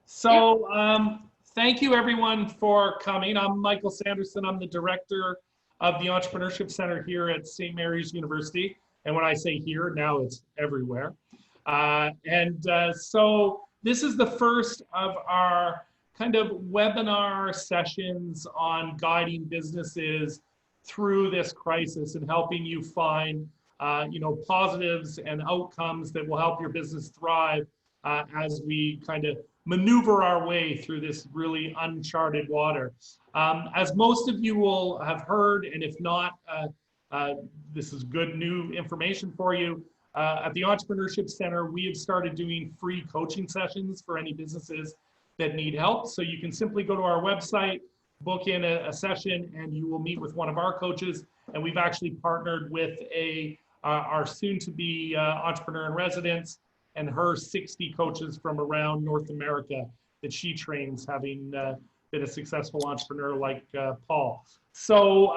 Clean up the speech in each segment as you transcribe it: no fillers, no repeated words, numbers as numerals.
Thank you everyone for coming. I'm Michael Sanderson. I'm the director of the Entrepreneurship Center here at St. Mary's University. And when I say here, now it's everywhere. So this is the first of our kind of webinar sessions on guiding businesses through this crisis and helping you find positives and outcomes that will help your business thrive as we kind of maneuver our way through this really uncharted water. As most of you will have heard, and if not, this is good new information for you. At the Entrepreneurship Center, we have started doing free coaching sessions for any businesses that need help. So you can simply go to our website, book in a session, and you will meet with one of our coaches. And we've actually partnered with our soon-to-be entrepreneur in residence and her 60 coaches from around North America that she trains, having been a successful entrepreneur like Paul. So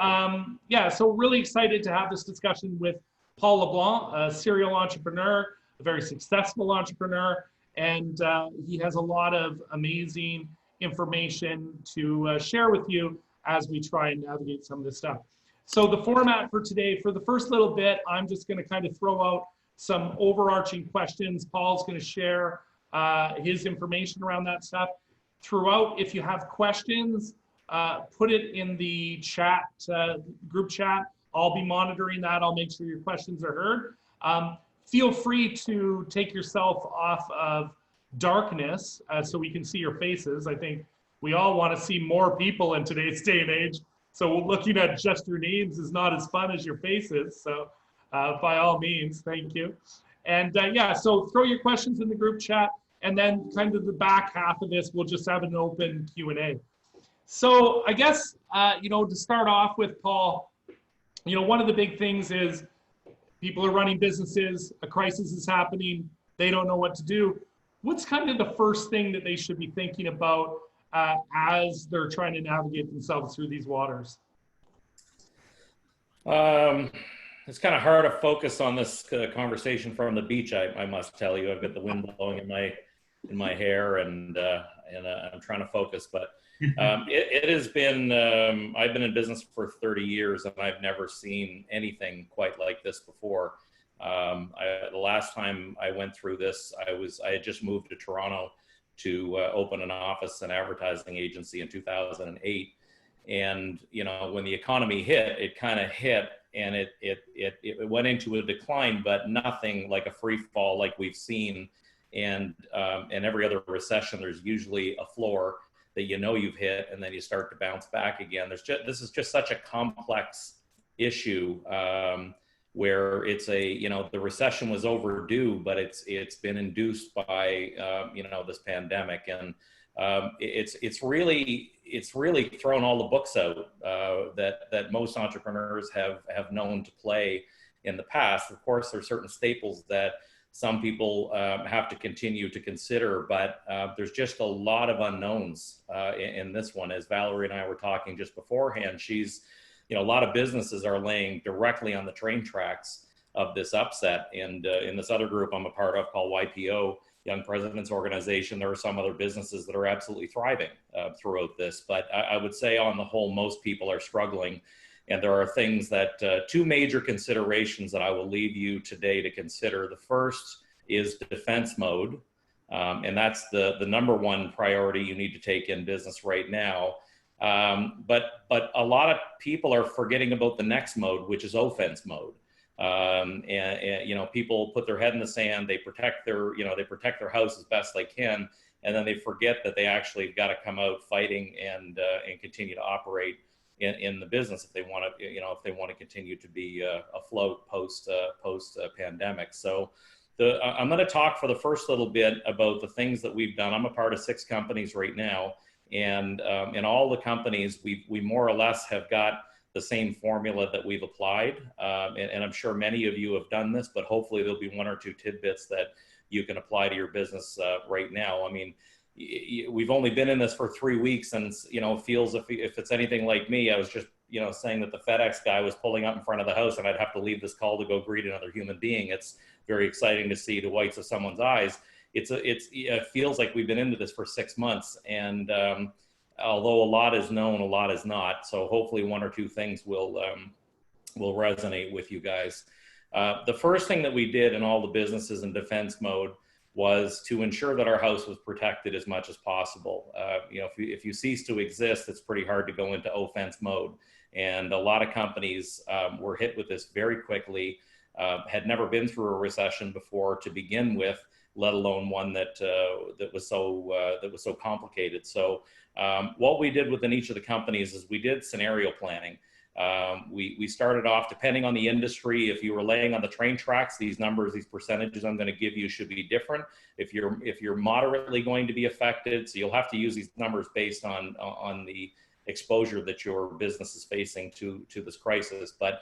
really excited to have this discussion with Paul LeBlanc, a serial entrepreneur, a very successful entrepreneur, and he has a lot of amazing information to share with you as we try and navigate some of this stuff. So the format for today, for the first little bit, I'm just going to kind of throw out some overarching questions. Paul's going to share his information around that stuff. Throughout, if you have questions, put it in the chat, group chat. I'll be monitoring that. I'll make sure your questions are heard. Feel free to take yourself off of darkness so we can see your faces. I think we all want to see more people in today's day and age. So looking at just your names is not as fun as your faces. So by all means, thank you. And so throw your questions in the group chat, and then kind of the back half of this, we'll just have an open Q&A. So I guess, to start off with, Paul, one of the big things is people are running businesses, a crisis is happening, they don't know what to do. What's kind of the first thing that they should be thinking about as they're trying to navigate themselves through these waters? It's kind of hard to focus on this conversation from the beach. I must tell you, I've got the wind blowing in my hair, and I'm trying to focus. But it has been. I've been in business for 30 years, and I've never seen anything quite like this before. The last time I went through this, I had just moved to Toronto to open an office and advertising agency in 2008. And when the economy hit, it kind of hit. And it went into a decline, but nothing like a free fall like we've seen. And every other recession, there's usually a floor that you've hit, and then you start to bounce back again. This is just such a complex issue where it's the recession was overdue, but it's been induced by this pandemic, and it's really thrown all the books out that most entrepreneurs have known to play in the past. Of course, there are certain staples that some people have to continue to consider, but there's just a lot of unknowns in this one. As Valerie and I were talking just beforehand, a lot of businesses are laying directly on the train tracks of this upset. And in this other group I'm a part of called YPO, Young Presidents Organization, there are some other businesses that are absolutely thriving throughout this. But I would say on the whole, most people are struggling. And there are things that, two major considerations that I will leave you today to consider. The first is defense mode. And that's the number one priority you need to take in business right now. But a lot of people are forgetting about the next mode, which is offense mode. People put their head in the sand, they protect their house as best they can, and then they forget that they actually got to come out fighting and continue to operate in the business if they want to continue to be afloat post pandemic. So I'm going to talk for the first little bit about the things that we've done. I'm a part of 6 companies right now, and in all the companies we more or less have got the same formula that we've applied, and I'm sure many of you have done this, but hopefully there'll be 1 or 2 tidbits that you can apply to your business right now. I mean, we've only been in this for 3 weeks, and feels if it's anything like me, I was just saying that the FedEx guy was pulling up in front of the house and I'd have to leave this call to go greet another human being. It's very exciting to see the whites of someone's eyes. it feels like we've been into this for 6 months, and although a lot is known, a lot is not. So hopefully one or two things will resonate with you guys. The first thing that we did in all the businesses in defense mode was to ensure that our house was protected as much as possible. If you cease to exist, it's pretty hard to go into offense mode. And a lot of companies were hit with this very quickly, had never been through a recession before to begin with, let alone one that was so complicated. So what we did within each of the companies is we did scenario planning. We started off, depending on the industry. If you were laying on the train tracks, these numbers, these percentages I'm going to give you should be different. If you're moderately going to be affected, so you'll have to use these numbers based on the exposure that your business is facing to this crisis. But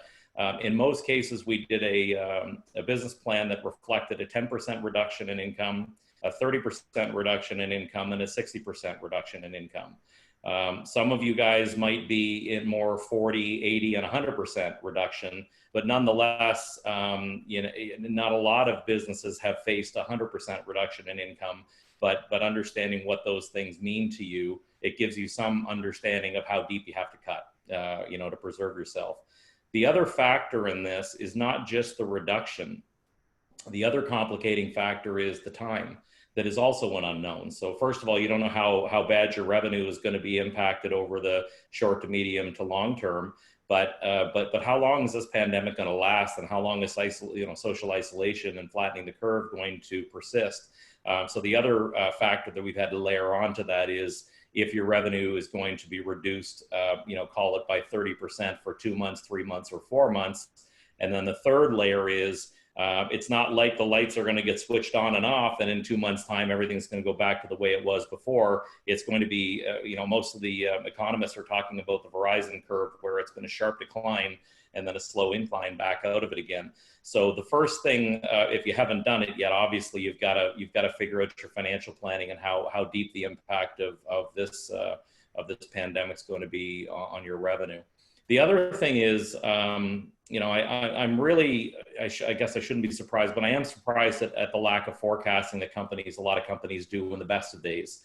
in most cases, we did a business plan that reflected a 10% reduction in income, a 30% reduction in income, and a 60% reduction in income. Some of you guys might be in more 40, 80, and 100% reduction, but nonetheless, not a lot of businesses have faced 100% reduction in income, but understanding what those things mean to you, it gives you some understanding of how deep you have to cut, to preserve yourself. The other factor in this is not just the reduction. The other complicating factor is the time. That is also an unknown. So first of all, you don't know how bad your revenue is going to be impacted over the short to medium to long term. But how long is this pandemic going to last, and how long is social isolation and flattening the curve going to persist? So the other factor that we've had to layer onto that is if your revenue is going to be reduced, call it by 30% for 2 months, 3 months, or 4 months. And then the third layer is it's not like the lights are going to get switched on and off, and in 2 months' time, everything's going to go back to the way it was before. It's going to be, most of the economists are talking about the horizon curve, where it's been a sharp decline and then a slow incline back out of it again. So the first thing, if you haven't done it yet, obviously you've got to figure out your financial planning and how deep the impact of this pandemic is going to be on your revenue. The other thing is, I'm really, I guess I shouldn't be surprised, but I am surprised at the lack of forecasting that a lot of companies do in the best of days.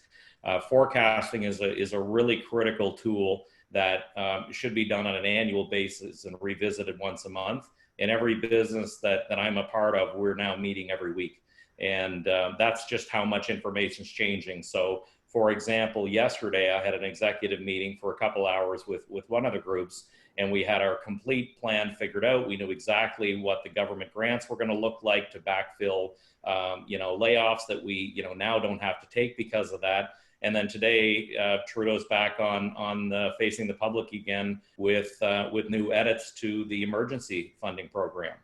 Forecasting is a really critical tool that should be done on an annual basis and revisited once a month. In every business that I'm a part of, we're now meeting every week. And that's just how much information is changing. So for example, yesterday I had an executive meeting for a couple hours with one of the groups, and we had our complete plan figured out. We knew exactly what the government grants were going to look like to backfill, layoffs that we, now don't have to take because of that. And then today, Trudeau's back on facing the public again with new edits to the emergency funding program.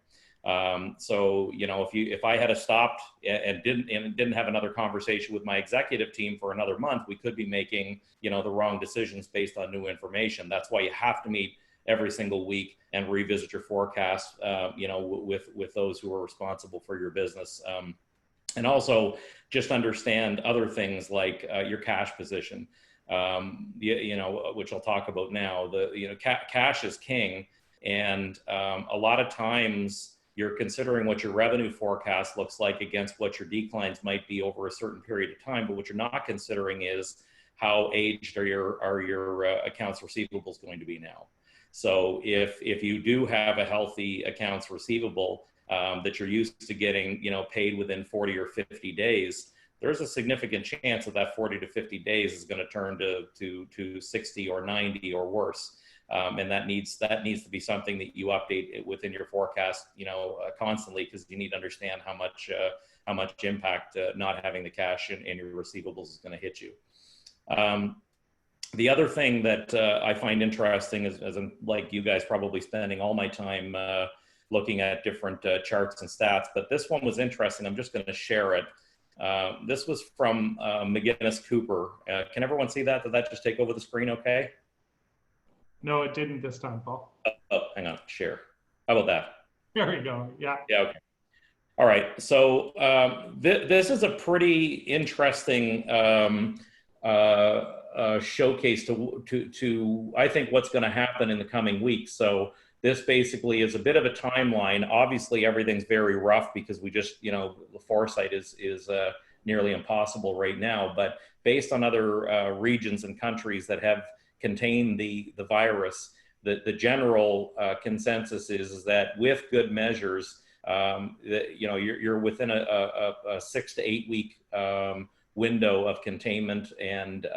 So if I had stopped and didn't have another conversation with my executive team for another month, we could be making the wrong decisions based on new information. That's why you have to meet every single week and revisit your forecast, with those who are responsible for your business. And also just understand other things like your cash position, which I'll talk about now. Cash is king, and a lot of times you're considering what your revenue forecast looks like against what your declines might be over a certain period of time. But what you're not considering is how aged are your accounts receivables going to be now. So if you do have a healthy accounts receivable that you're used to getting, paid within 40 or 50 days, there's a significant chance that 40 to 50 days is going to turn to 60 or 90 or worse. And that needs to be something that you update within your forecast, constantly, because you need to understand how much impact not having the cash in your receivables is going to hit you. The other thing that I find interesting is, as I'm like you guys, probably spending all my time looking at different charts and stats, but this one was interesting. I'm just going to share it. This was from McGinnis Cooper. Can everyone see that? Did that just take over the screen okay? No, it didn't this time, Paul. Oh, hang on, share. How about that? There we go, yeah. Yeah, okay. All right, so this is a pretty interesting showcase to I think what's going to happen in the coming weeks. So this basically is a bit of a timeline. Obviously, everything's very rough because we just, the foresight is nearly impossible right now. But based on other regions and countries that have contained the virus, the general consensus is that with good measures, you're within a 6 to 8 week window of containment and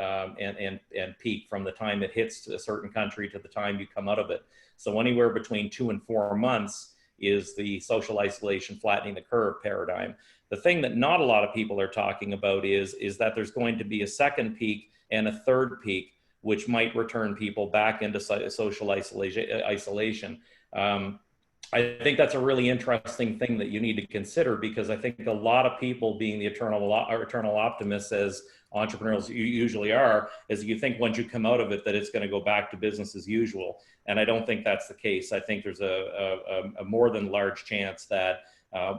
peak from the time it hits a certain country to the time you come out of it. So anywhere between 2 and 4 months is the social isolation flattening the curve paradigm. The thing that not a lot of people are talking about is that there's going to be a second peak and a third peak, which might return people back into social isolation. I think that's a really interesting thing that you need to consider, because I think a lot of people, being the eternal optimists as entrepreneurs usually are, is you think once you come out of it that it's going to go back to business as usual. And I don't think that's the case. I think there's a more than large chance that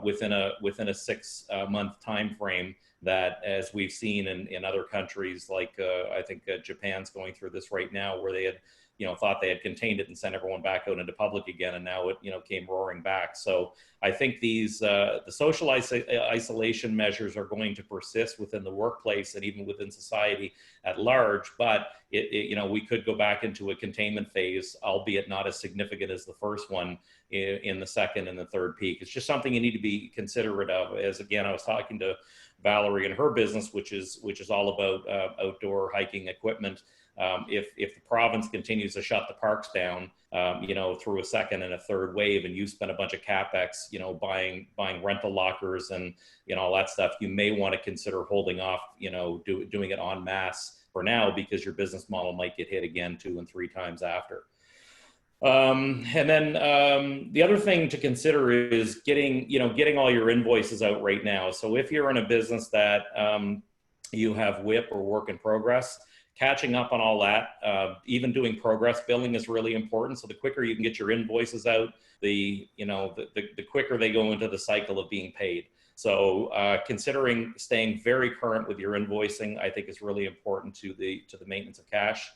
within a 6 month time frame, that, as we've seen in other countries, like I think Japan's going through this right now, where they had thought they had contained it and sent everyone back out into public again, and now it came roaring back. So I think these the social isolation measures are going to persist within the workplace and even within society at large. But we could go back into a containment phase, albeit not as significant as the first one, in the second and the third peak. It's just something you need to be considerate of. As again, I was talking to Valerie and her business, which is all about outdoor hiking equipment. If the province continues to shut the parks down, through a second and a third wave, and you spend a bunch of capex, buying rental lockers and all that stuff, you may want to consider holding off, doing it en masse for now, because your business model might get hit again 2 and 3 times after. And then the other thing to consider is getting all your invoices out right now. So if you're in a business that you have WIP or work in progress, catching up on all that, even doing progress billing is really important. So the quicker you can get your invoices out, the quicker they go into the cycle of being paid. So considering staying very current with your invoicing, I think, is really important to the maintenance of cash.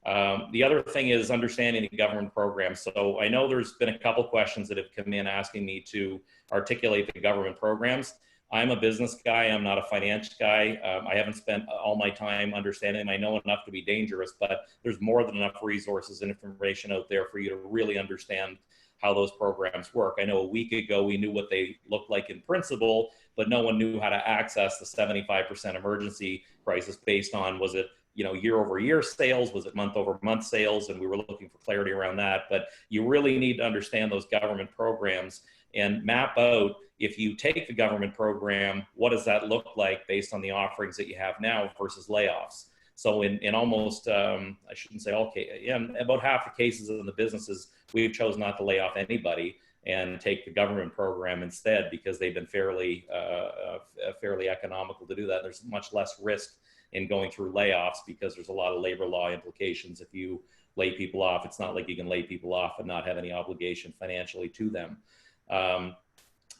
The other thing is understanding the government programs. So I know there's been a couple questions that have come in asking me to articulate the government programs. I'm a business guy. I'm not a finance guy. I haven't spent all my time understanding them. I know enough to be dangerous, but there's more than enough resources and information out there for you to really understand how those programs work. I know a week ago we knew what they looked like in principle, but no one knew how to access the 75% emergency crisis based on, was it year over year sales? Was it month over month sales? And we were looking for clarity around that. But you really need to understand those government programs and map out, if you take the government program, what does that look like based on the offerings that you have now versus layoffs? So in almost, I shouldn't say all cases, about half the cases in the businesses, we've chosen not to lay off anybody and take the government program instead, because they've been fairly economical to do that. There's much less risk in going through layoffs, because there's a lot of labor law implications. If you lay people off, it's not like you can lay people off and not have any obligation financially to them.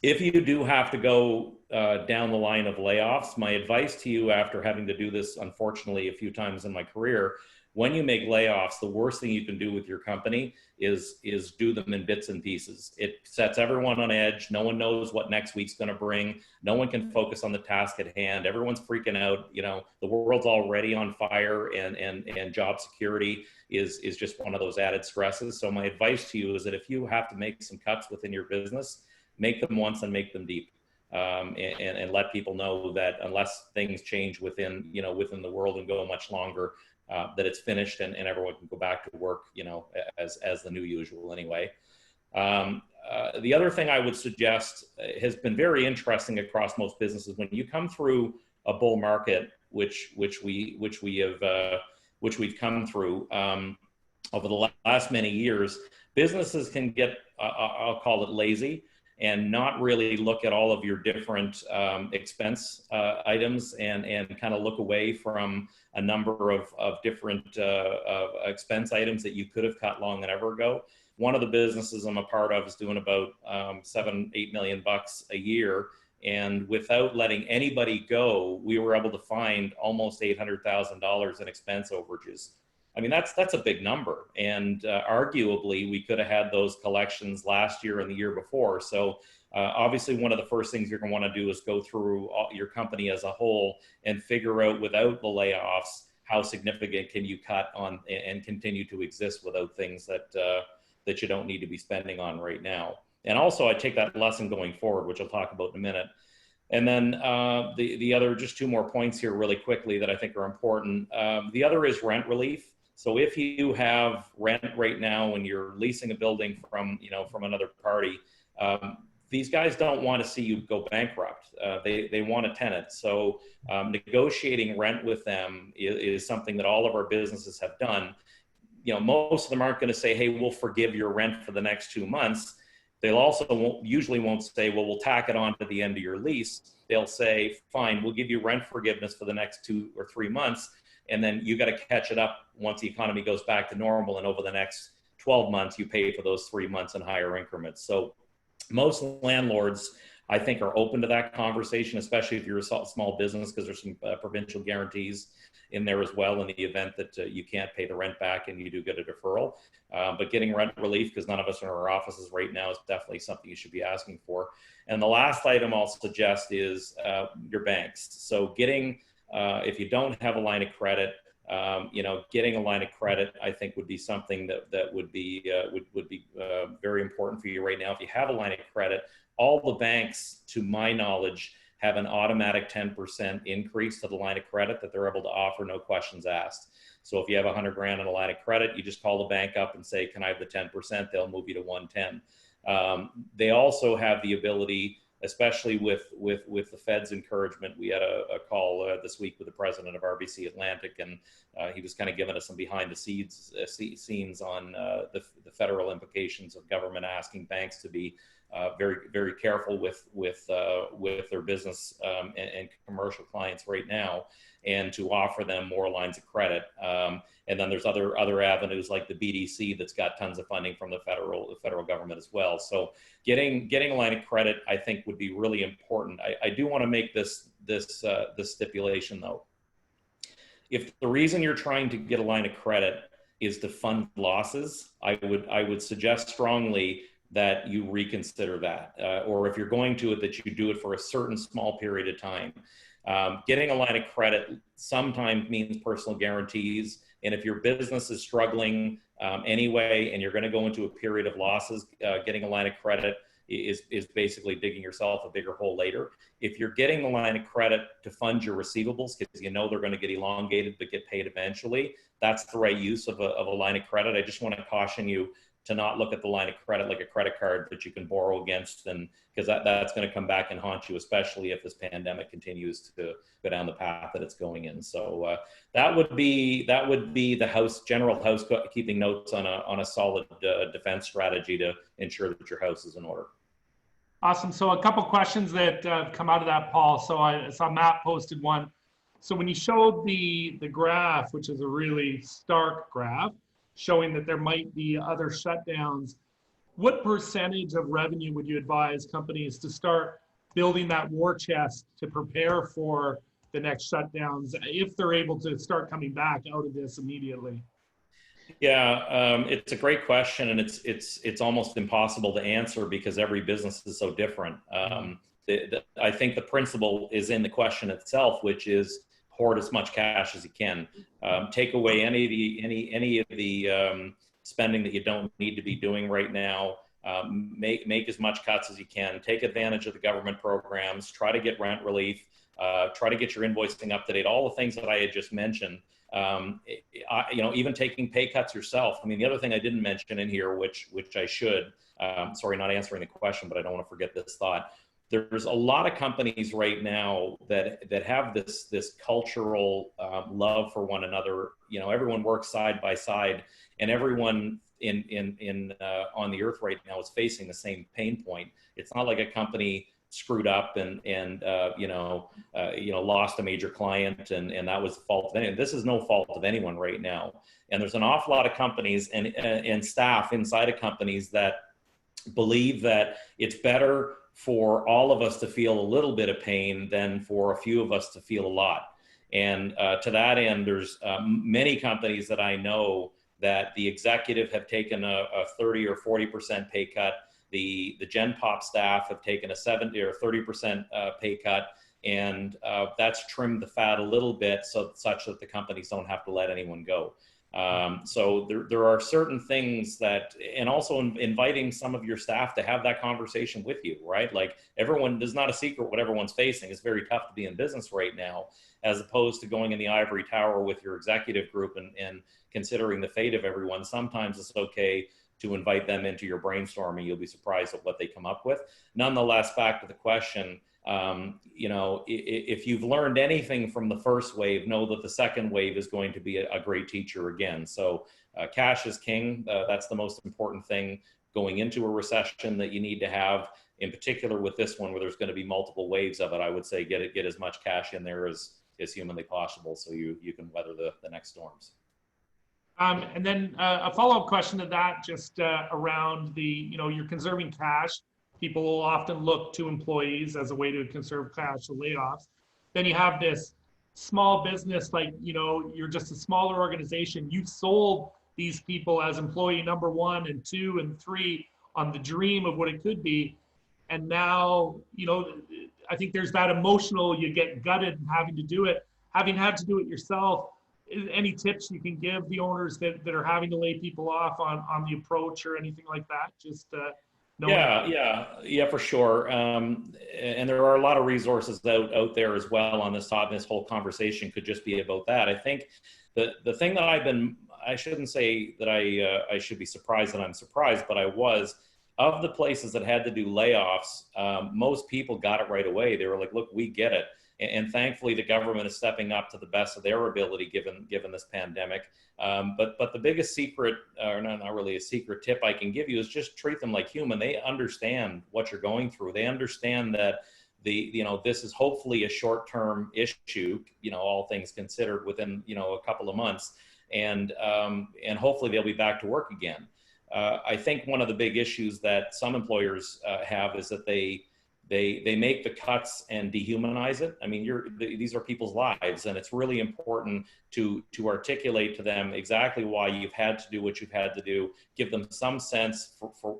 If you do have to go down the line of layoffs, my advice to you, after having to do this, unfortunately, a few times in my career, when you make layoffs, the worst thing you can do with your company is do them in bits and pieces. It sets everyone on edge. No one knows what next week's going to bring. No one can focus on the task at hand. Everyone's freaking out. The world's already on fire, and job security is just one of those added stresses. So my advice to you is that if you have to make some cuts within your business, make them once and make them deep, and let people know that unless things change within the world and go much longer, that it's finished and everyone can go back to work, as the new usual anyway. The other thing I would suggest has been very interesting across most businesses. When you come through a bull market, which we've come through over the last many years, businesses can get, I'll call it lazy, and not really look at all of your different expense items and kind of look away from a number of different expense items that you could have cut long and ever ago. One of the businesses I'm a part of is doing about $7-8 million a year. And without letting anybody go, we were able to find almost $800,000 in expense overages. I mean, that's a big number. And arguably, we could have had those collections last year and the year before. So obviously, one of the first things you're going to want to do is go through your company as a whole and figure out, without the layoffs, how significant can you cut on and continue to exist without things that you don't need to be spending on right now. And also, I take that lesson going forward, which I'll talk about in a minute. And then the other, just two more points here really quickly that I think are important. The other is rent relief. So if you have rent right now and you're leasing a building from another party, these guys don't want to see you go bankrupt. They want a tenant. So negotiating rent with them is something that all of our businesses have done. Most of them aren't going to say, hey, we'll forgive your rent for the next 2 months. They'll also usually won't say, well, we'll tack it on to the end of your lease. They'll say, fine, we'll give you rent forgiveness for the next 2 or 3 months. And then you got to catch it up once the economy goes back to normal. And over the next 12 months, you pay for those 3 months in higher increments. So most landlords, I think, are open to that conversation, especially if you're a small business, because there's some provincial guarantees in there as well in the event that you can't pay the rent back and you do get a deferral. But getting rent relief, because none of us are in our offices right now, is definitely something you should be asking for. And the last item I'll suggest is your banks. So getting, if you don't have a line of credit, getting a line of credit, I think, would be something that would be very important for you right now. If you have a line of credit, all the banks, to my knowledge, have an automatic 10% increase to the line of credit that they're able to offer, no questions asked. So if you have $100,000 in a line of credit, you just call the bank up and say, can I have the 10%? They'll move you to 110. They also have the ability, especially with the Fed's encouragement. We had a call this week with the president of RBC Atlantic, and he was kind of giving us some behind the scenes on the federal implications of government asking banks to be very, very careful with their business and commercial clients right now, and to offer them more lines of credit. And then there's other avenues like the BDC that's got tons of funding from the federal government as well. So getting a line of credit, I think, would be really important. I do want to make this stipulation though. If the reason you're trying to get a line of credit is to fund losses, I would suggest strongly that you reconsider that, or if you're going to it, that you do it for a certain small period of time. Getting a line of credit sometimes means personal guarantees. And if your business is struggling anyway, and you're going to go into a period of losses, getting a line of credit is basically digging yourself a bigger hole later. If you're getting the line of credit to fund your receivables, because you know they're going to get elongated but get paid eventually, that's the right use of a line of credit. I just want to caution you to not look at the line of credit like a credit card that you can borrow against, and because that's going to come back and haunt you, especially if this pandemic continues to go down the path that it's going in. So that would be the general housekeeping notes on a solid defense strategy to ensure that your house is in order. Awesome. So a couple questions that come out of that, Paul. So I saw Matt posted one. So when you showed the graph, which is a really stark graph, showing that there might be other shutdowns, what percentage of revenue would you advise companies to start building that war chest to prepare for the next shutdowns if they're able to start coming back out of this immediately? Yeah, it's a great question, and it's almost impossible to answer because every business is so different. I think the principle is in the question itself, which is hoard as much cash as you can. Take away any of the spending that you don't need to be doing right now. Make as much cuts as you can. Take advantage of the government programs. Try to get rent relief. Try to get your invoicing up to date. All the things that I had just mentioned. Even taking pay cuts yourself. I mean, the other thing I didn't mention in here, which I should. Sorry, not answering the question, but I don't want to forget this thought. There's a lot of companies right now that have this cultural love for one another. Everyone works side by side, and everyone on the earth right now is facing the same pain point. It's not like a company screwed up and lost a major client and that was the fault of anyone. This is no fault of anyone right now, and there's an awful lot of companies and staff inside of companies that believe that it's better for all of us to feel a little bit of pain than for a few of us to feel a lot. And to that end, there's many companies that I know that the executive have taken a 30 or 40% pay cut. The Gen Pop staff have taken a 70 or 30% pay cut, and that's trimmed the fat a little bit such that the companies don't have to let anyone go. So there are certain things that, and also inviting some of your staff to have that conversation with you, right? Like everyone, there's not a secret what everyone's facing. It's very tough to be in business right now, as opposed to going in the ivory tower with your executive group and considering the fate of everyone. Sometimes it's okay to invite them into your brainstorming. You'll be surprised at what they come up with. Nonetheless, back to the question, if you've learned anything from the first wave, know that the second wave is going to be a great teacher again. So cash is king. That's the most important thing going into a recession that you need to have. In particular with this one, where there's going to be multiple waves of it, I would say get as much cash in there as humanly possible, so you can weather the next storms. And then a follow-up question to that, just around you're conserving cash. People will often look to employees as a way to conserve cash, so layoffs. Then you have this small business, like, you're just a smaller organization. You've sold these people as employee number 1 and 2 and 3 on the dream of what it could be. And now, I think there's that emotional, you get gutted and having to do it. Having had to do it yourself, any tips you can give the owners that are having to lay people off on the approach or anything like that? Just Yeah, for sure. And there are a lot of resources out there as well on this topic. This whole conversation could just be about that. I think the thing that I shouldn't say that I should be surprised that I'm surprised, but I was, of the places that had to do layoffs, most people got it right away. They were like, look, we get it. And thankfully, the government is stepping up to the best of their ability, given this pandemic. But the biggest secret, or not really a secret tip I can give you, is just treat them like human. They understand what you're going through. They understand that this is hopefully a short-term issue, all things considered, within a couple of months, and hopefully they'll be back to work again. I think one of the big issues that some employers have is that they make the cuts and dehumanize it. I mean, these are people's lives, and it's really important to articulate to them exactly why you've had to do what you've had to do. Give them some sense for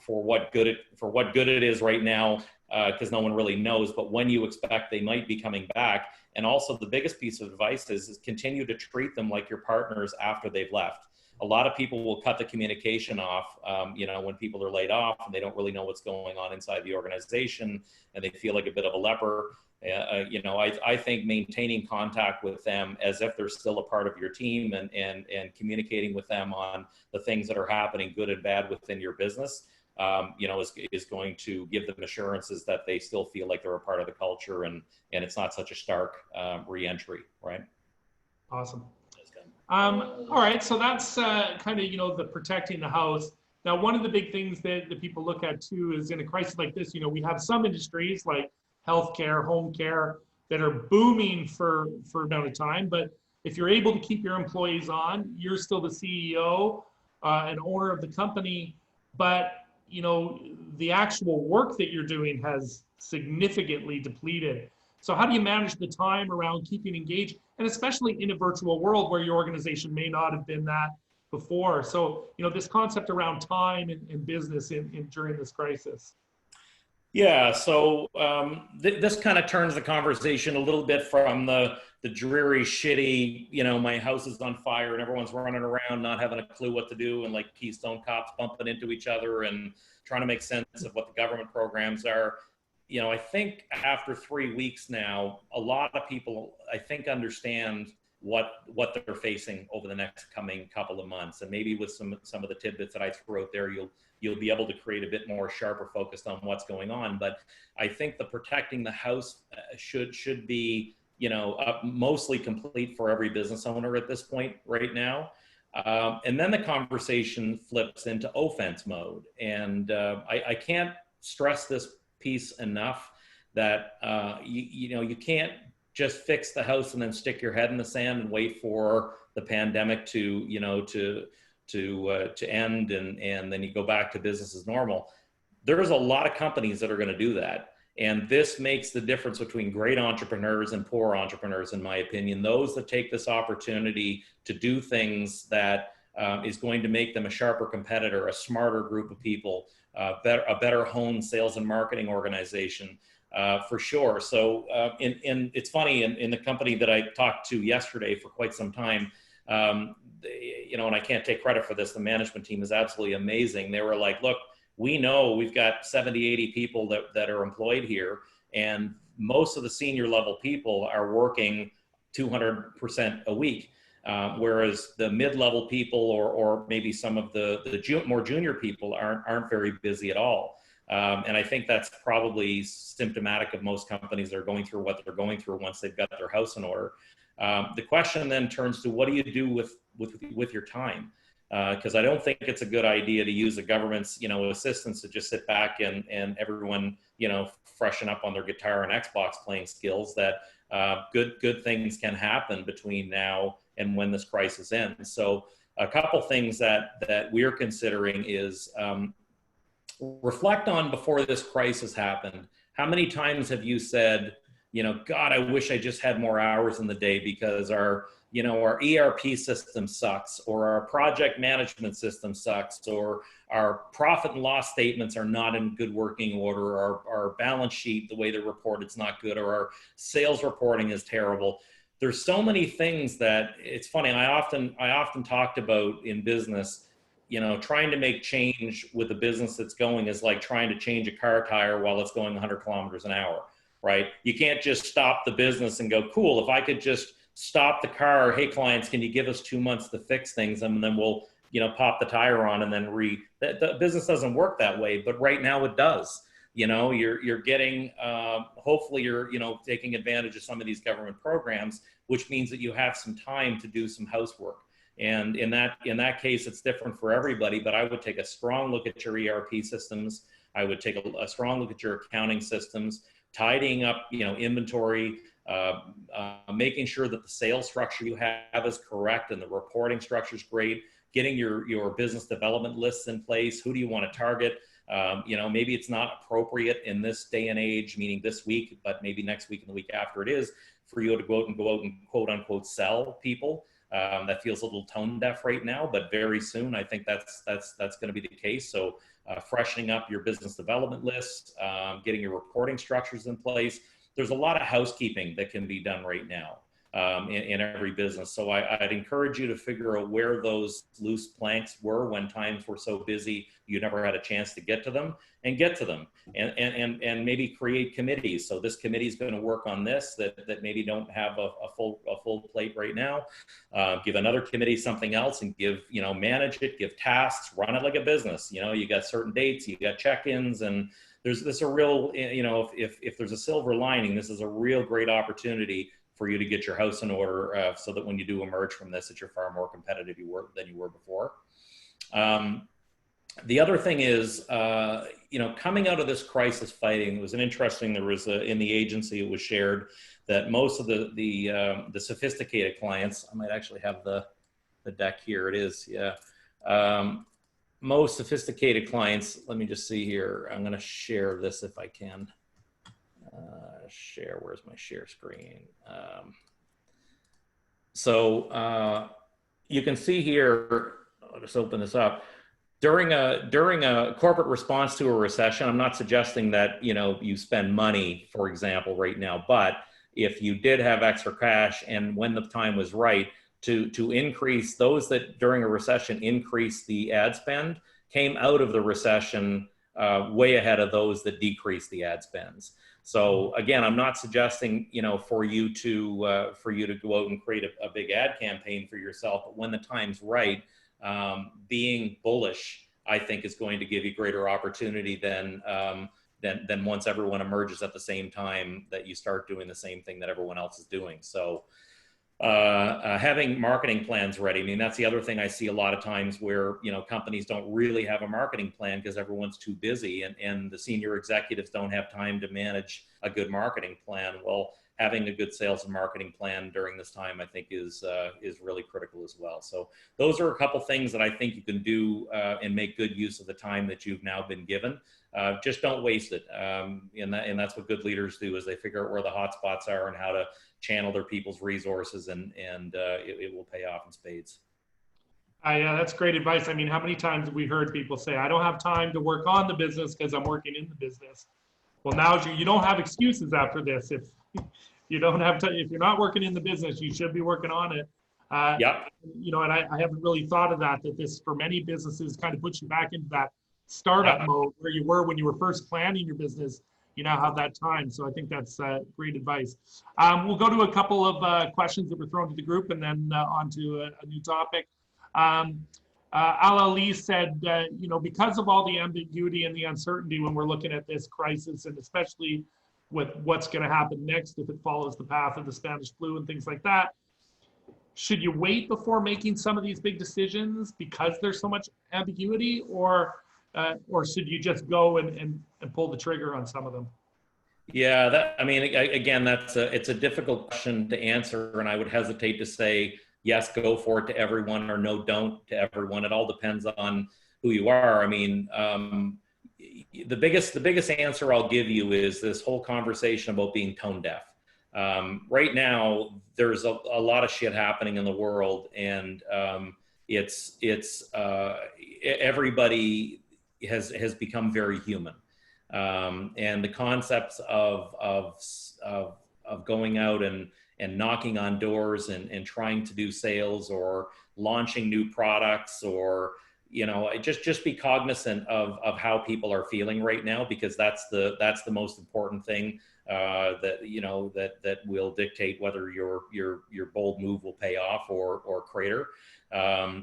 what good it is right now, because no one really knows. But when you expect they might be coming back, and also the biggest piece of advice is continue to treat them like your partners after they've left. A lot of people will cut the communication off, when people are laid off and they don't really know what's going on inside the organization and they feel like a bit of a leper. I think maintaining contact with them as if they're still a part of your team and communicating with them on the things that are happening, good and bad, within your business, is going to give them assurances that they still feel like they're a part of the culture and it's not such a stark re-entry, right? Awesome. All right, so that's kind of, the protecting the house. Now, one of the big things that people look at too is in a crisis like this, we have some industries like healthcare, home care that are booming for amount of time. But if you're able to keep your employees on, you're still the CEO and owner of the company. But, the actual work that you're doing has significantly depleted. So how do you manage the time around keeping engaged, and especially in a virtual world where your organization may not have been that before? So, this concept around time and business during this crisis. Yeah, so this kind of turns the conversation a little bit from the dreary, shitty, my house is on fire and everyone's running around not having a clue what to do, and like Keystone cops bumping into each other and trying to make sense of what the government programs are. I think after 3 weeks now, a lot of people, I think, understand what they're facing over the next coming couple of months. And maybe with some of the tidbits that I threw out there, you'll be able to create a bit more sharper focus on what's going on. But I think the protecting the house should be, mostly complete for every business owner at this point right now. And then the conversation flips into offense mode. And I can't stress this piece enough that you can't just fix the house and then stick your head in the sand and wait for the pandemic to end and then you go back to business as normal. There's a lot of companies that are going to do that, And this makes the difference between great entrepreneurs and poor entrepreneurs, in my opinion. Those that take this opportunity to do things that is going to make them a sharper competitor, a smarter group of people, a better honed sales and marketing organization, for sure. So it's funny, in the company that I talked to yesterday for quite some time, you know, and I can't take credit for this, the management team is absolutely amazing. They were like, look, we know we've got 70, 80 people that are employed here, and most of the senior level people are working 200% a week. Whereas the mid-level people or maybe some of the more junior people aren't very busy at all. And I think that's probably symptomatic of most companies that are going through what they're going through once they've got their house in order. The question then turns to, what do you do with your time? Because I don't think it's a good idea to use the government's, you know, assistance to just sit back and everyone, you know, freshen up on their guitar and Xbox playing skills. That good things can happen between now and when this crisis ends. So a couple things that we're considering is reflect on, before this crisis happened, how many times have you said, you know, God, I wish I just had more hours in the day because our ERP system sucks, or our project management system sucks, or our profit and loss statements are not in good working order, or our balance sheet, the way they're reported, it's not good, or our sales reporting is terrible. There's so many things that it's funny. I often talked about in business, you know, trying to make change with a business that's going is like trying to change a car tire while it's going 100 kilometers an hour, right? You can't just stop the business and go, cool, if I could just stop the car, hey clients, can you give us 2 months to fix things, and then we'll, you know, pop the tire on and then the business doesn't work that way. But right now it does. You know, you're getting, hopefully you're, you know, taking advantage of some of these government programs, which means that you have some time to do some housework. And in that case, it's different for everybody, but I would take a strong look at your ERP systems. I would take a strong look at your accounting systems, tidying up, you know, inventory, making sure that the sales structure you have is correct and the reporting structure is great, getting your business development lists in place. Who do you want to target? You know, maybe it's not appropriate in this day and age, meaning this week, but maybe next week and the week after it is, for you to go out and quote unquote sell people. That feels a little tone deaf right now, but very soon I think that's going to be the case. So freshening up your business development lists, getting your reporting structures in place. There's a lot of housekeeping that can be done right now in every business. So I'd encourage you to figure out where those loose planks were when times were so busy you never had a chance to get to them, and get to them, and maybe create committees. So this committee is going to work on this that maybe don't have a full plate right now. Give another committee something else and give, you know, manage it, give tasks, run it like a business. You know, you got certain dates, you got check-ins, and there's this a real, you know, if there's a silver lining, this is a real great opportunity for you to get your house in order, so that when you do emerge from this, that you're far more competitive than you were before. The other thing is, you know, coming out of this crisis fighting, it was an interesting, there was in the agency, it was shared that most of the sophisticated clients, I might actually have the deck here, it is, yeah. Most sophisticated clients, let me just see here. I'm going to share this if I can. Share, where's my share screen? So you can see here, I'll just open this up. During a corporate response to a recession, I'm not suggesting that, you know, you spend money, for example, right now, but if you did have extra cash and when the time was right, to increase those that during a recession increase the ad spend, came out of the recession way ahead of those that decreased the ad spends. So again, I'm not suggesting, you know, for you to go out and create a big ad campaign for yourself, but when the time's right, being bullish, I think, is going to give you greater opportunity than once everyone emerges at the same time that you start doing the same thing that everyone else is doing. So having marketing plans ready. I mean, that's the other thing I see a lot of times where, you know, companies don't really have a marketing plan because everyone's too busy and the senior executives don't have time to manage a good marketing plan. Well, having a good sales and marketing plan during this time, I think is really critical as well. So those are a couple things that I think you can do and make good use of the time that you've now been given. Just don't waste it. And that's what good leaders do, is they figure out where the hot spots are and how to channel their people's resources, and it will pay off in spades. Yeah, that's great advice. I mean, how many times have we heard people say, I don't have time to work on the business because I'm working in the business? Well, now you don't have excuses after this. If you don't have to, if you're not working in the business, you should be working on it. Yep. You know, and I haven't really thought of that this, for many businesses, kind of puts you back into that startup mode where you were when you were first planning your business. You now have that time. So I think that's great advice. We'll go to a couple of questions that were thrown to the group, and then on to a new topic. Al-Ali said, you know, because of all the ambiguity and the uncertainty when we're looking at this crisis, and especially with what's going to happen next if it follows the path of the Spanish flu and things like that, should you wait before making some of these big decisions because there's so much ambiguity, or should you just go and pull the trigger on some of them? Yeah, I mean, again, it's a difficult question to answer, and I would hesitate to say yes, go for it to everyone, or no, don't to everyone. It all depends on who you are. I mean, the biggest answer I'll give you is this whole conversation about being tone deaf. Right now, there's a lot of shit happening in the world, and everybody has become very human, and the concepts of going out and knocking on doors and trying to do sales or launching new products, or, you know, just be cognizant of how people are feeling right now, because that's the most important thing that, you know, that will dictate whether your bold move will pay off or crater.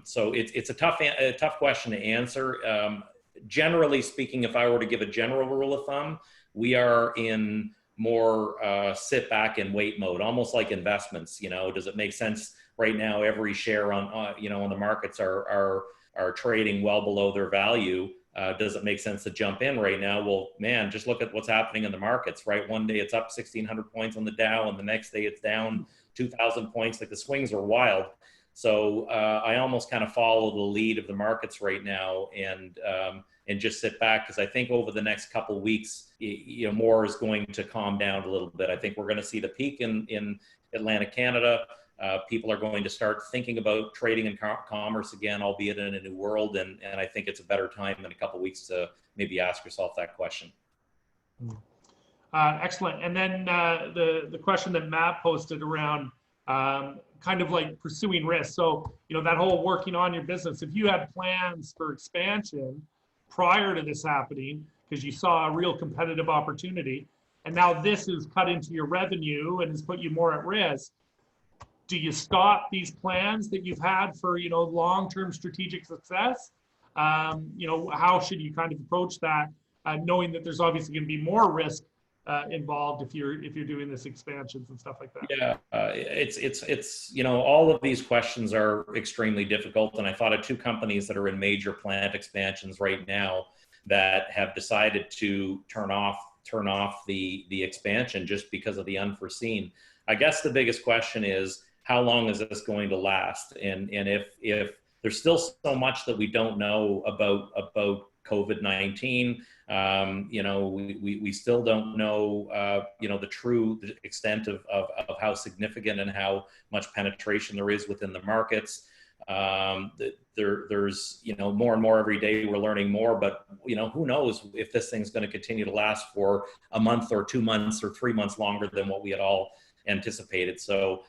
So it's a tough question to answer. Generally speaking, if I were to give a general rule of thumb, we are in more sit back and wait mode, almost like investments. You know, does it make sense right now? Every share on you know, on the markets are trading well below their value. Does it make sense to jump in right now? Well, man, just look at what's happening in the markets, right? One day it's up 1,600 points on the Dow, and the next day it's down 2,000 points. Like, the swings are wild. So I almost kind of follow the lead of the markets right now, and just sit back, because I think over the next couple of weeks, you know, more is going to calm down a little bit. I think we're going to see the peak in Atlantic Canada. People are going to start thinking about trading and commerce again, albeit in a new world. And I think it's a better time in a couple of weeks to maybe ask yourself that question. Excellent. And then the question that Matt posted around kind of like pursuing risk. So, you know, that whole working on your business, if you had plans for expansion prior to this happening, because you saw a real competitive opportunity, and now this is cut into your revenue and has put you more at risk, do you stop these plans that you've had for, you know, long-term strategic success? You know, how should you kind of approach that, knowing that there's obviously going to be more risk involved if you're doing this expansions and stuff like that? Yeah, it's you know, all of these questions are extremely difficult, and I thought of two companies that are in major plant expansions right now that have decided to turn off the expansion just because of the unforeseen. I guess the biggest question is, how long is this going to last? And if there's still so much that we don't know about COVID-19, you know, we still don't know, you know, the true extent of how significant and how much penetration there is within the markets. There's, you know, more and more every day we're learning more, but, you know, who knows if this thing's going to continue to last for a month or 2 months or 3 months longer than what we had all anticipated. So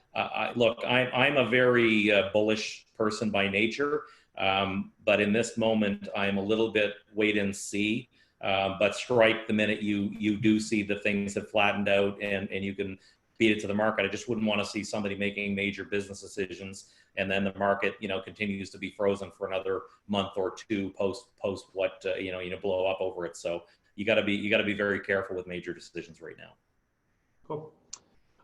look, I'm a very bullish person by nature, but in this moment, I'm a little bit wait and see. But strike the minute you do see the things have flattened out and you can beat it to the market. I just wouldn't want to see somebody making major business decisions and then the market, you know, continues to be frozen for another month or two post what you know, blow up over it. So you got to be very careful with major decisions right now. Cool.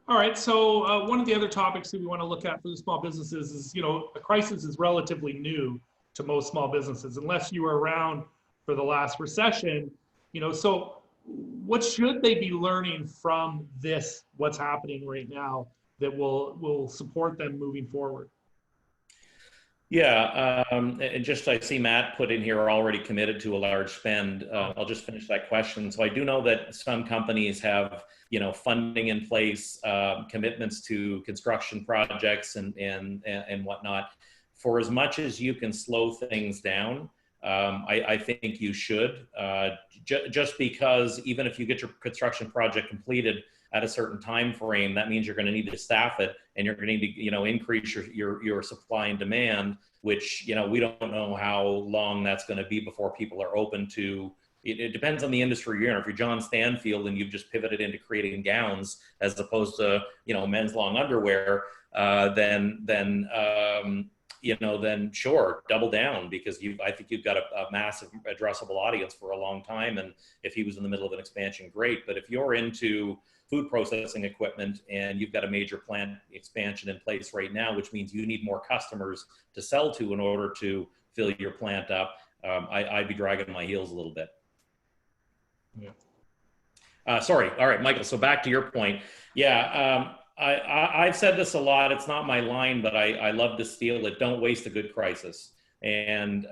All right. So one of the other topics that we want to look at for the small businesses is, you know, a crisis is relatively new to most small businesses, unless you were around for the last recession. You know, so what should they be learning from this, what's happening right now, that will support them moving forward? Yeah, and just I see Matt put in here already committed to a large spend. I'll just finish that question. So I do know that some companies have, funding in place, commitments to construction projects and whatnot. For as much as you can slow things down, I think you should. Just because even if you get your construction project completed at a certain time frame, that means you're going to need to staff it, and you're going to need to, increase your supply and demand, which, we don't know how long that's going to be before people are open to. It depends on the industry you're in. If you're John Stanfield and you've just pivoted into creating gowns as opposed to, men's long underwear, then sure, double down, because I think you've got a massive addressable audience for a long time. And if he was in the middle of an expansion, great. But if you're into food processing equipment and you've got a major plant expansion in place right now, which means you need more customers to sell to in order to fill your plant up, I'd be dragging my heels a little bit. Yeah. Sorry. All right, Michael. So back to your point. Yeah. I've said this a lot. It's not my line, but I love to steal it. Don't waste a good crisis. And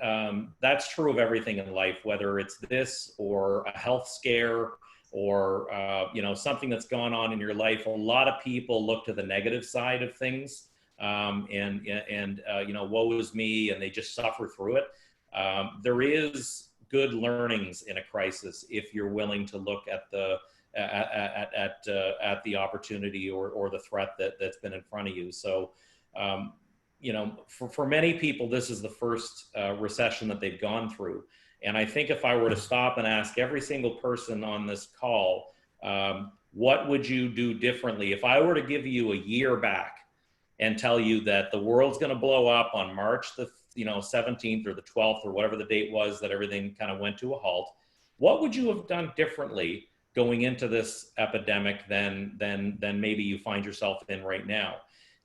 that's true of everything in life, whether it's this or a health scare or something that's gone on in your life. A lot of people look to the negative side of things, and woe is me, and they just suffer through it. There is good learnings in a crisis if you're willing to look at the at the opportunity or the threat that's been in front of you. So, for many people, this is the first recession that they've gone through. And I think if I were to stop and ask every single person on this call, what would you do differently? If I were to give you a year back and tell you that the world's going to blow up on March the 17th or the 12th or whatever the date was that everything kind of went to a halt, what would you have done differently going into this epidemic than maybe you find yourself in right now?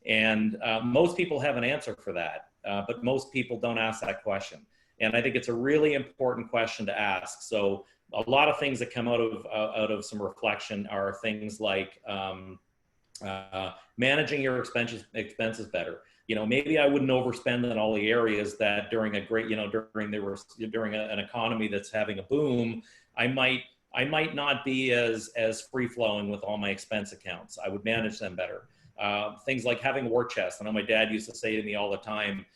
And most people have an answer for that, but most people don't ask that question. And I think it's a really important question to ask. So a lot of things that come out of some reflection are things like managing your expenses better. Maybe I wouldn't overspend in all the areas that during a great, during an economy that's having a boom, I might not be as free flowing with all my expense accounts. I would manage them better. Things like having a war chest. I know my dad used to say to me all the time,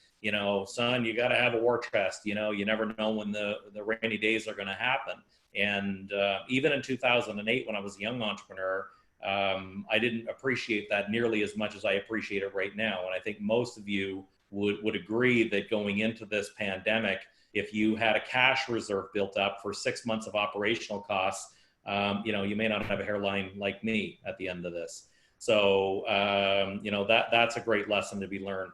son, you got to have a war chest. You never know when the rainy days are going to happen. And even in 2008, when I was a young entrepreneur, I didn't appreciate that nearly as much as I appreciate it right now. And I think most of you would agree that going into this pandemic, if you had a cash reserve built up for 6 months of operational costs, you may not have a hairline like me at the end of this. So, that's a great lesson to be learned.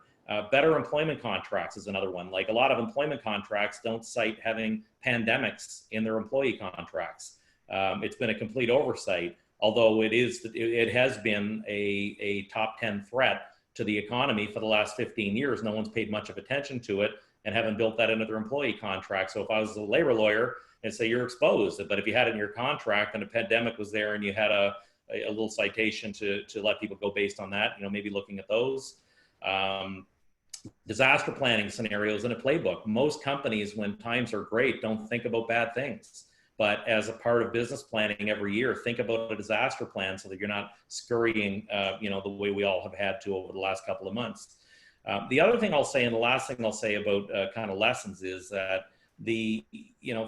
Better employment contracts is another one. Like, a lot of employment contracts don't cite having pandemics in their employee contracts. It's been a complete oversight, although it has been a top 10 threat to the economy for the last 15 years. No one's paid much of attention to it and haven't built that into their employee contract. So if I was a labor lawyer, I'd say you're exposed. But if you had it in your contract and a pandemic was there and you had a little citation to let people go based on that, maybe looking at those. Disaster planning scenarios in a playbook. Most companies, when times are great, don't think about bad things. But as a part of business planning every year, think about a disaster plan so that you're not scurrying, the way we all have had to over the last couple of months. The other thing I'll say, and the last thing I'll say about kind of lessons, is that the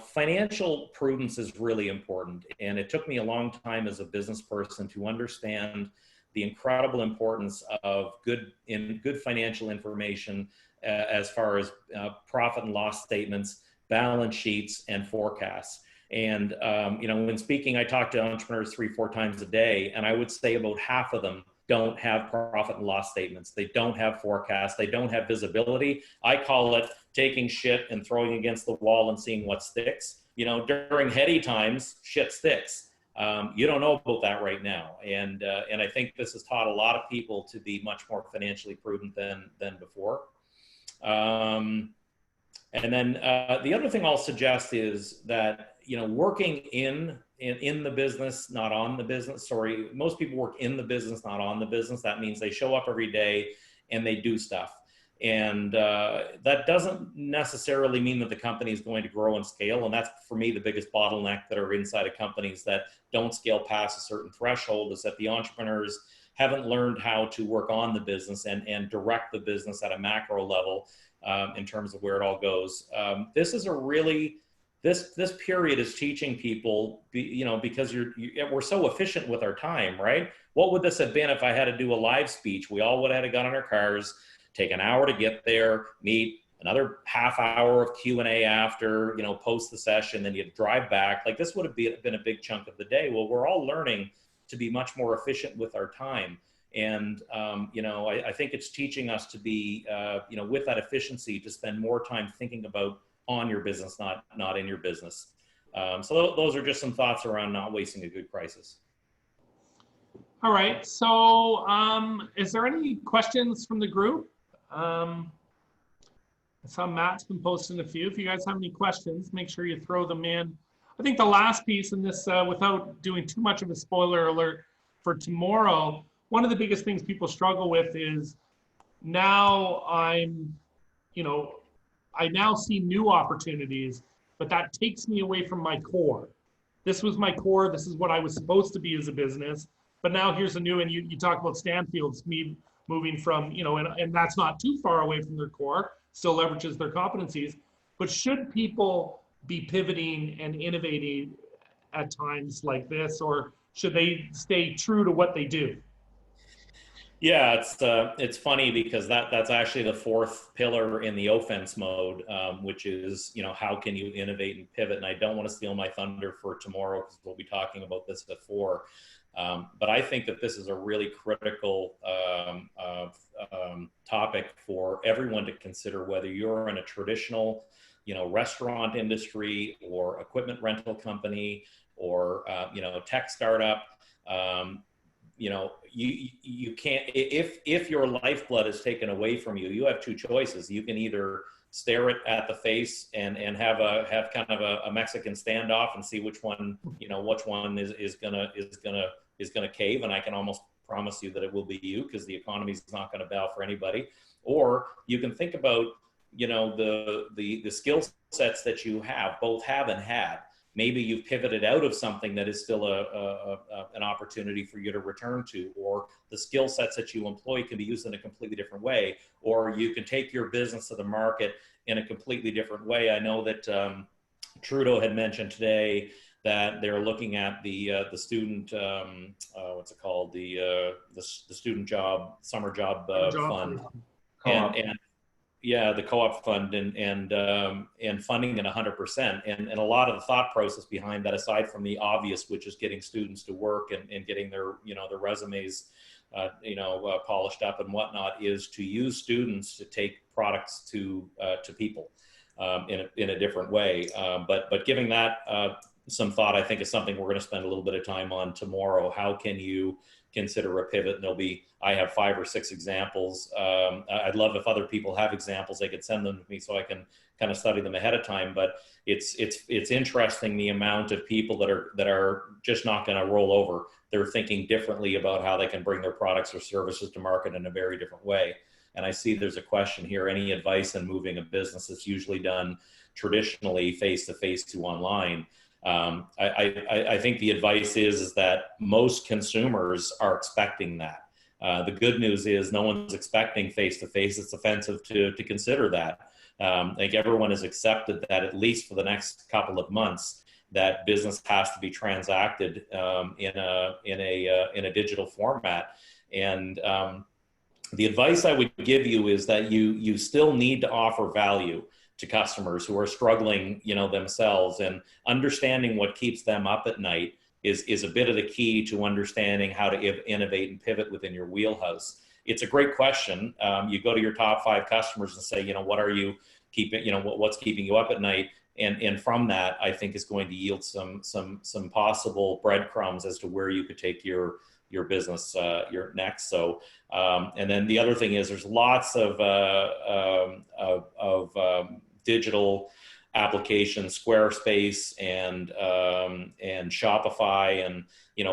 financial prudence is really important. And it took me a long time as a business person to understand the incredible importance of good financial information as far as profit and loss statements, balance sheets, and forecasts. And, when speaking, I talk to entrepreneurs 3-4 times a day, and I would say about half of them don't have profit and loss statements. They don't have forecasts. They don't have visibility. I call it taking shit and throwing against the wall and seeing what sticks. During heady times, shit sticks. You don't know about that right now. And I think this has taught a lot of people to be much more financially prudent than before. And then the other thing I'll suggest is that working in the business, not on the business. Sorry, most people work in the business, not on the business. That means they show up every day and they do stuff. And that doesn't necessarily mean that the company is going to grow and scale. And that's, for me, the biggest bottleneck that are inside of companies that don't scale past a certain threshold, is that the entrepreneurs haven't learned how to work on the business and direct the business at a macro level in terms of where it all goes. This is a really, this period is teaching people, because we're so efficient with our time, right? What would this have been if I had to do a live speech? We all would have had to get on our cars, take an hour to get there, meet, another half hour of Q&A after, post the session, then you'd drive back. Like, this would have been a big chunk of the day. Well, we're all learning to be much more efficient with our time. And, I think it's teaching us to be, with that efficiency, to spend more time thinking about on your business, not in your business. So those are just some thoughts around not wasting a good crisis. All right. So is there any questions from the group? I saw Matt's been posting a few. If you guys have any questions, make sure you throw them in. I think the last piece in this, without doing too much of a spoiler alert for tomorrow, one of the biggest things people struggle with is now I now see new opportunities, but that takes me away from my core. This was my core. This is what I was supposed to be as a business. But now here's a new, and you talk about Stanfield's moving from, and that's not too far away from their core, still leverages their competencies. But should people be pivoting and innovating at times like this, or should they stay true to what they do? Yeah, it's funny because that's actually the fourth pillar in the offense mode, which is, how can you innovate and pivot? And I don't want to steal my thunder for tomorrow because we'll be talking about this before. But I think that this is a really critical topic for everyone to consider, whether you're in a traditional, restaurant industry or equipment rental company or, tech startup. You can't, if your lifeblood is taken away from you, you have two choices. You can either stare it at the face and have kind of a Mexican standoff and see which one is gonna cave. And I can almost promise you that it will be you, because the economy is not going to bow for anybody. Or you can think about, the skill sets that you both have and had. Maybe you've pivoted out of something that is still an opportunity for you to return to, or the skill sets that you employ can be used in a completely different way, or you can take your business to the market in a completely different way. I know that Trudeau had mentioned today that they're looking at the student, what's it called? The student job, summer job fund. And yeah, the co-op fund and funding it 100%. And a lot of the thought process behind that, aside from the obvious, which is getting students to work and getting their, their resumes, polished up and whatnot, is to use students to take products to people in a different way. But giving that some thought, I think, is something we're going to spend a little bit of time on tomorrow. How can you consider a pivot? And I have 5 or 6 examples. I'd love if other people have examples, they could send them to me so I can kind of study them ahead of time. But it's interesting the amount of people that are just not going to roll over. They're thinking differently about how they can bring their products or services to market in a very different way. And I see there's a question here: any advice in moving a business that's usually done traditionally face-to-face to online? I think the advice is that most consumers are expecting that. The good news is no one's expecting face-to-face. It's offensive to consider that. I think everyone has accepted that, at least for the next couple of months, that business has to be transacted in a digital format. And the advice I would give you is that you still need to offer value to customers who are struggling, themselves, and understanding what keeps them up at night is a bit of the key to understanding how to innovate and pivot within your wheelhouse. It's a great question. You go to your top 5 customers and say, what are you keeping, what's keeping you up at night? And from that, I think is going to yield some possible breadcrumbs as to where you could take your business your next. So, and then the other thing is there's lots of digital applications, Squarespace and Shopify, and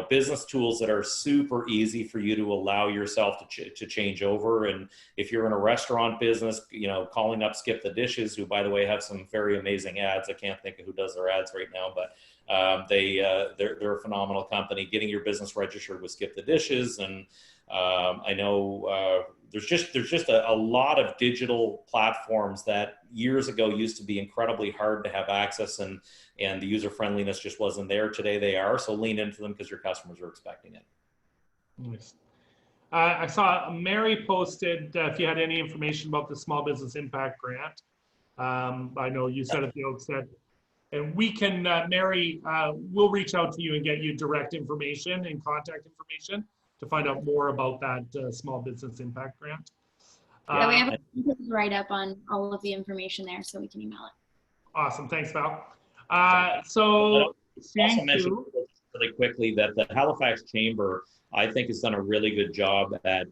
business tools that are super easy for you to allow yourself to change over. And if you're in a restaurant business, calling up Skip the Dishes, who by the way have some very amazing ads. I can't think of who does their ads right now, but they're a phenomenal company. Getting your business registered with Skip the Dishes, and I know there's just a lot of digital platforms that years ago used to be incredibly hard to have access, and the user friendliness just wasn't there. Today they are, so lean into them because your customers are expecting it. Nice. I saw Mary posted if you had any information about the Small Business Impact Grant. I know you said at the outset, and we can, Mary, we'll reach out to you and get you direct information and contact information to find out more about that Small Business Impact Grant. Yeah, we have a write-up on all of the information there, so we can email it. Awesome, thanks, Val. So, also mention really quickly that the Halifax Chamber, I think, has done a really good job at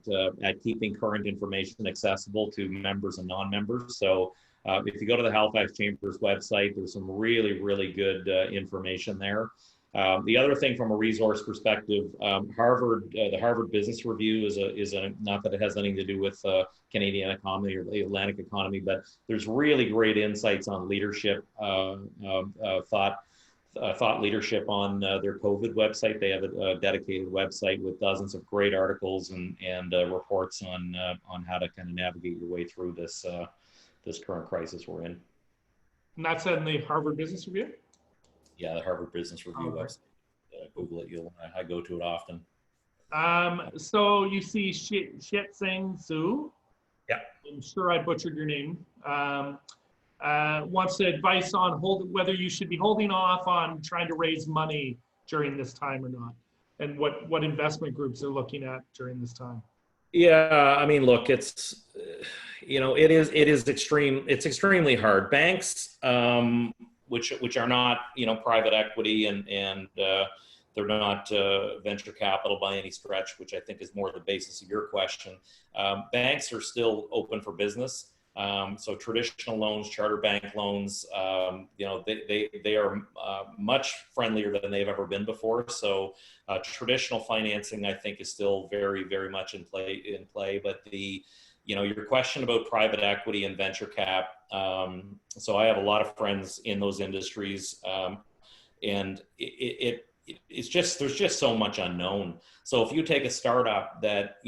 keeping current information accessible to members and non-members. So if you go to the Halifax Chamber's website, there's some really, really good information there. The other thing from a resource perspective, Harvard, the Harvard Business Review is not that it has anything to do with Canadian economy or the Atlantic economy, but there's really great insights on leadership, thought leadership on their COVID website. They have a dedicated website with dozens of great articles and reports on how to kind of navigate your way through this current crisis we're in. And that's in the Harvard Business Review? Yeah, the Harvard Business Review website. Google it. I go to it often. So you see Shit Sing Su. Yeah. I'm sure I butchered your name. Wants advice on whether you should be holding off on trying to raise money during this time or not, and what investment groups are looking at during this time. Yeah, I mean, look, it's it's extremely hard. Banks, which are not private equity and they're not venture capital by any stretch, which I think is more the basis of your question. Banks are still open for business. So traditional loans, charter bank loans, they are much friendlier than they've ever been before. So traditional financing, I think, is still very, very much in play. But your question about private equity and venture cap. So I have a lot of friends in those industries, and it's just, there's just so much unknown. So if you take a startup that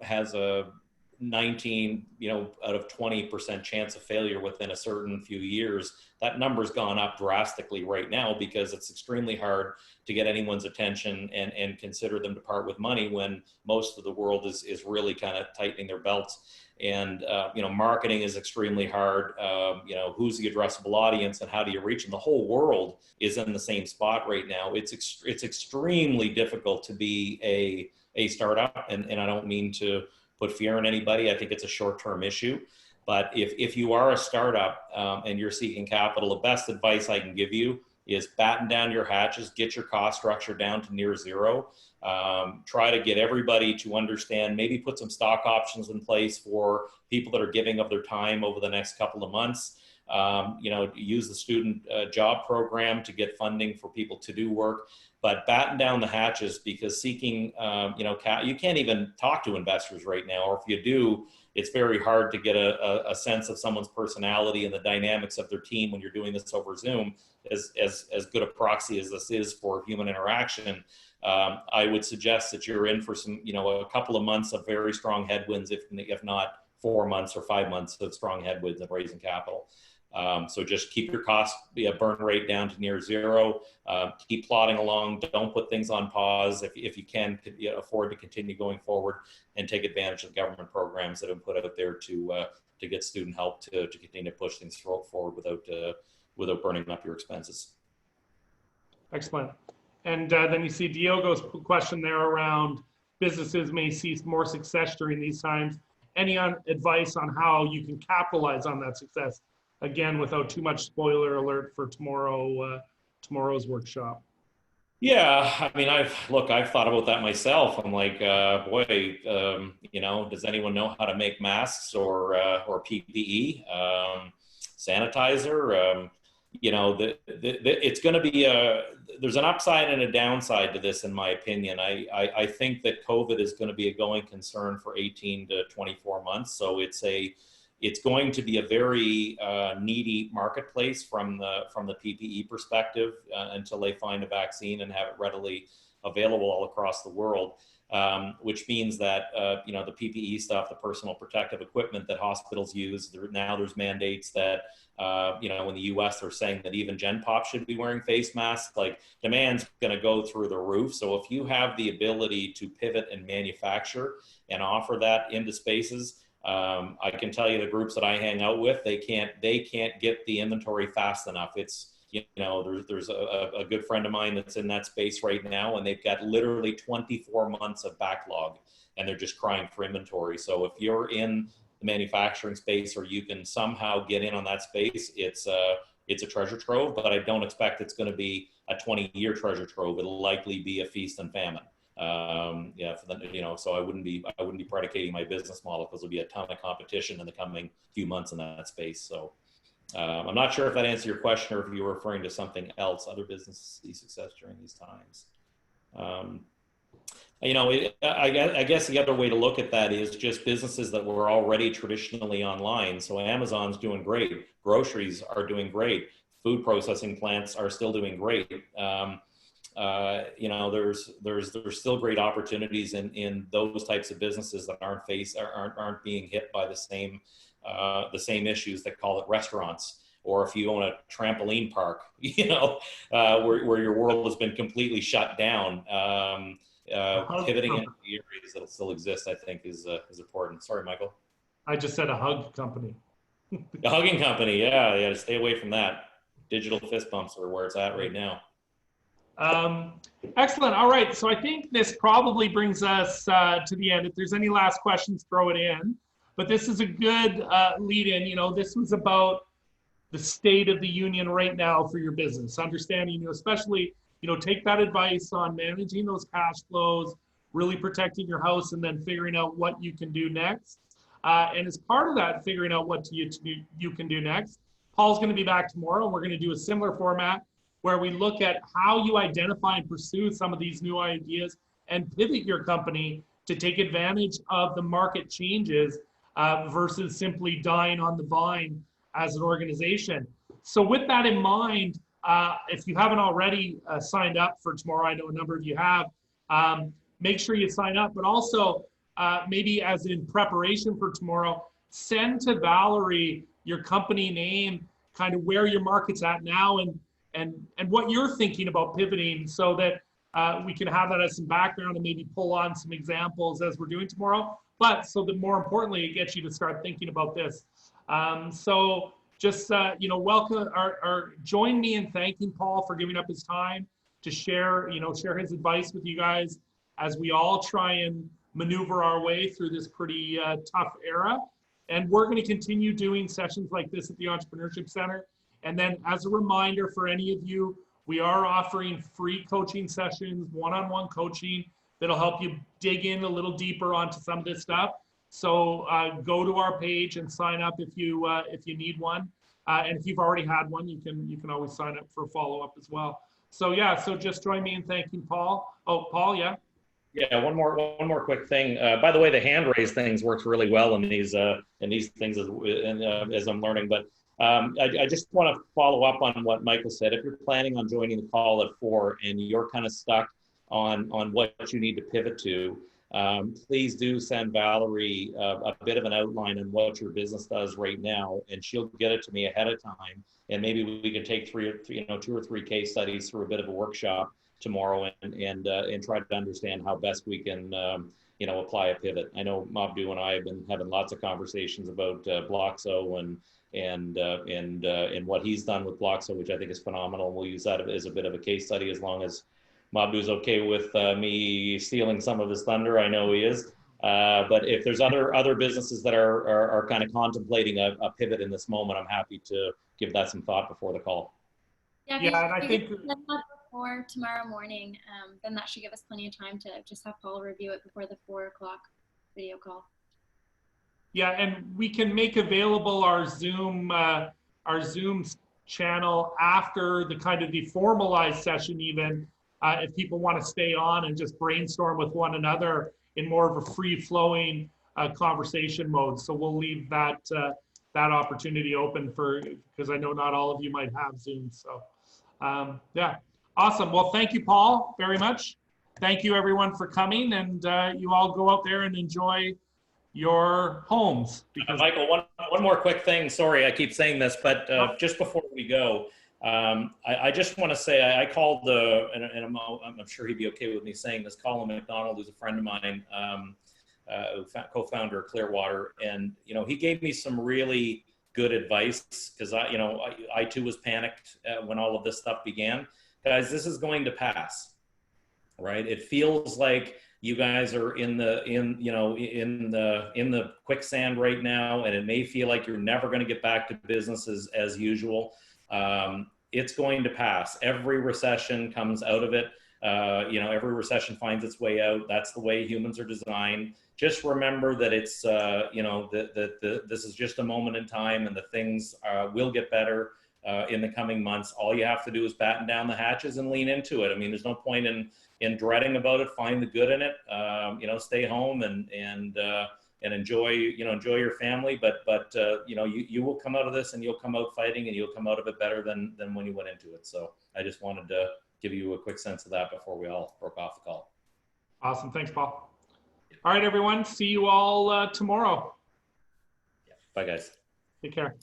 has a 19 out of 20% chance of failure within a certain few years, that number's gone up drastically right now because it's extremely hard to get anyone's attention and consider them to part with money when most of the world is really kind of tightening their belts. And marketing is extremely hard. Who's the addressable audience and how do you reach them? The whole world is in the same spot right now. It's extremely difficult to be a startup, and I don't mean to put fear in anybody. I think it's a short-term issue. But if you are a startup and you're seeking capital, the best advice I can give you is batten down your hatches, get your cost structure down to near zero. Try to get everybody to understand, maybe put some stock options in place for people that are giving of their time over the next couple of months. Use the student job program to get funding for people to do work, but batten down the hatches, because seeking, you can't even talk to investors right now, or if you do, it's very hard to get a sense of someone's personality and the dynamics of their team when you're doing this over Zoom. As good a proxy as this is for human interaction, I would suggest that you're in for some, a couple of months of very strong headwinds, if not 4 months or 5 months of strong headwinds of raising capital. So just keep your cost burn rate down to near zero. Keep plodding along. Don't put things on pause if you can afford to continue going forward, and take advantage of government programs that have put out there to get student help to continue to push things forward without burning up your expenses. Excellent. And then you see Diogo's question there around businesses may see more success during these times. Any advice on how you can capitalize on that success? Again, without too much spoiler alert for tomorrow's workshop. Yeah, I mean, I've thought about that myself. I'm like, does anyone know how to make masks or PPE, sanitizer? you know, it's going to be there's an upside and a downside to this, in my opinion. I think that COVID is going to be a going concern for 18 to 24 months. So it's going to be a very needy marketplace from the PPE perspective until they find a vaccine and have it readily available all across the world. Which means that you know, the PPE stuff, the personal protective equipment that hospitals use, now there's mandates that you know, in the US they're saying that even Gen Pop should be wearing face masks. Like, demand's going to go through the roof. So if you have the ability to pivot and manufacture and offer that into spaces, I can tell you the groups that I hang out with, they can't get the inventory fast enough. It's, you know, there's a good friend of mine that's in that space right now, and they've got literally 24 months of backlog, and they're just crying for inventory. So if you're in the manufacturing space, or you can somehow get in on that space, it's a treasure trove. But I don't expect it's going to be a 20-year treasure trove. It'll likely be a feast and famine. Yeah, you know, so I wouldn't be predicating my business model, because there'll be a ton of competition in the coming few months in that space. So. I'm not sure if that answered your question, or if you were referring to something else, other businesses see success during these times. You know, I guess the other way to look at that is just businesses that were already traditionally online. So Amazon's doing great. Groceries are doing great. Food processing plants are still doing great. You know, there's still great opportunities in those types of businesses that aren't being hit by the same issues that call it restaurants, or if you own a trampoline park, you know, where your world has been completely shut down. Pivoting into the areas that'll still exist, I think, is important. Sorry, Michael. I just said a hug company. A hugging company, yeah, to stay away from that. Digital fist bumps are where it's at right now. Excellent. All right, so I think this probably brings us to the end. If there's any last questions, throw it in. But this is a good lead in. You know, this was about the state of the union right now for your business. Understanding, you know, especially, you know, take that advice on managing those cash flows, really protecting your house, and then figuring out what you can do next. And as part of that, figuring out what you can do next, Paul's going to be back tomorrow, and we're going to do a similar format where we look at how you identify and pursue some of these new ideas and pivot your company to take advantage of the market changes versus simply dying on the vine as an organization. So with that in mind, if you haven't already signed up for tomorrow, I know a number of you have, make sure you sign up, but also maybe as in preparation for tomorrow, send to Valerie your company name, kind of where your market's at now, and what you're thinking about pivoting, so that we can have that as some background and maybe pull on some examples as we're doing tomorrow. But so that more importantly, it gets you to start thinking about this. So just, you know, welcome or join me in thanking Paul for giving up his time to share, you know, share his advice with you guys as we all try and maneuver our way through this pretty tough era. And we're going to continue doing sessions like this at the Entrepreneurship Center. And then as a reminder for any of you, we are offering free coaching sessions, one-on-one coaching that'll help you dig in a little deeper onto some of this stuff. So go to our page and sign up if you need one. And if you've already had one, you can always sign up for a follow-up as well. So yeah, so just join me in thanking Paul. Oh, Paul, yeah. Yeah, one more quick thing. By the way, the hand raise things works really well in these things as I'm learning. But I just want to follow up on what Michael said. If you're planning on joining the call at 4 and you're kind of stuck on what you need to pivot to, please do send Valerie a bit of an outline on what your business does right now, and she'll get it to me ahead of time. And maybe we can take 2 or 3 case studies through a bit of a workshop tomorrow and try to understand how best we can apply a pivot. I know Mabdu and I have been having lots of conversations about Bloxo and what he's done with Bloxo, which I think is phenomenal. We'll use that as a bit of a case study, as long as Mabdu's okay with me stealing some of his thunder. I know he is. But if there's other businesses that are kind of contemplating a pivot in this moment, I'm happy to give that some thought before the call. Yeah, and I think before tomorrow morning, then that should give us plenty of time to just have Paul review it before the 4 o'clock video call. Yeah, and we can make available our Zoom channel after the kind of the formalized session even, if people want to stay on and just brainstorm with one another in more of a free-flowing conversation mode. So we'll leave that that opportunity open for, because I know not all of you might have Zoom. So yeah, awesome. Well, thank you, Paul, very much. Thank you everyone for coming, and you all go out there and enjoy your homes. Because Michael, one more quick thing. Sorry, I keep saying this, but just before we go, I just want to say I called and I'm sure he'd be okay with me saying this, Colin McDonald, who's a friend of mine, co-founder of Clearwater, and he gave me some really good advice, because I too was panicked when all of this stuff began. Guys, this is going to pass, right? It feels like you guys are in the quicksand right now, and it may feel like you're never going to get back to business as usual. It's going to pass. Every recession comes out of it. Every recession finds its way out. That's the way humans are designed. Just remember that it's this is just a moment in time, and the things will get better in the coming months. All you have to do is batten down the hatches and lean into it. I mean, there's no point in dreading about it. Find the good in it. Stay home and enjoy your family. But you will come out of this, and you'll come out fighting, and you'll come out of it better than when you went into it. So I just wanted to give you a quick sense of that before we all broke off the call. Awesome. Thanks, Paul. All right, everyone. See you all tomorrow. Yeah. Bye, guys. Take care.